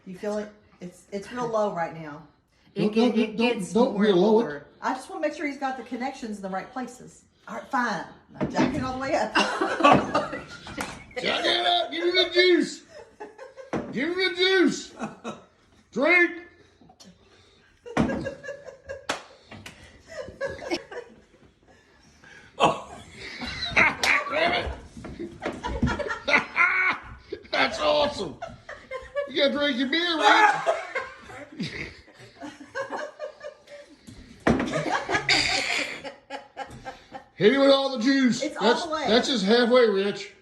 You feel it? It's real low right now. It gets don't more real low it. lower. I just want to make sure he's got the connections in the right places. All right, fine. Now jack it all the way up. Jack it up. Give me the juice. Give me the juice. Drink. Damn it. That's awesome. You gotta drink your beer, right? Hit it with all the juice. It's all the way. That's just halfway, Rich.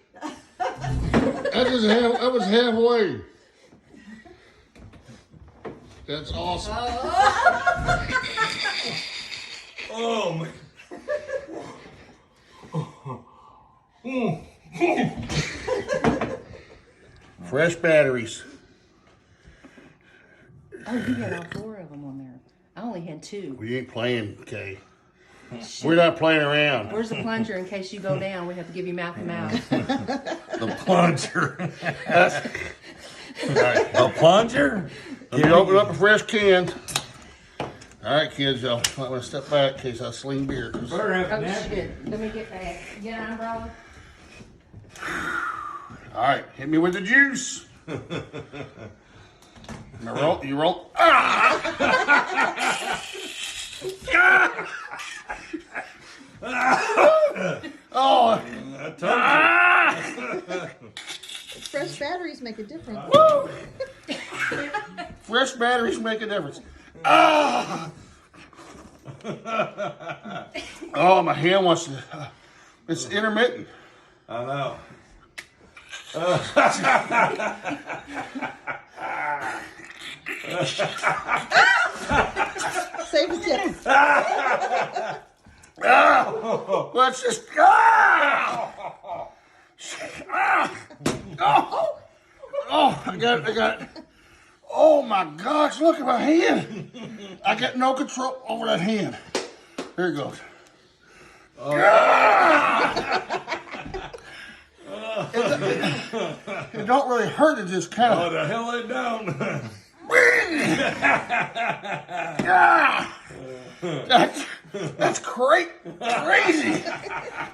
That was halfway. That's awesome. Oh my. Fresh batteries. Oh, you had all 4 of them on there. I only had 2. We ain't playing, Kay. We're not playing around. Where's the plunger in case you go down? We have to give you mouth to mouth. The plunger. All right. A plunger? Let me open up a fresh can. All right, kids, y'all. I'm going to step back in case I sling beer. Better have a Oh, napkin. shit. Let me get back. Get an umbrella. All right, hit me with the juice. You roll. Ah! Oh, I told Fresh batteries make a difference. woo! Fresh batteries make a difference. Ah! Oh, my hand wants to. It's intermittent. you. I know. Save the tip. Let's just. Ah! Ah! Oh! Oh, I got it. Oh my gosh, look at my hand. I got no control over that hand. Here it goes. It don't really hurt, it just kind Oh, of. the hell it down. That's crazy.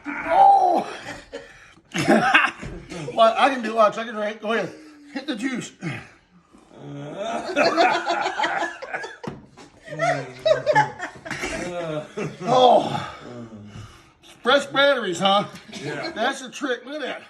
Oh. Well, I can do lots. I can drink. Go ahead. Hit the juice. Oh. Fresh batteries, huh? Yeah. That's the trick. Look at that.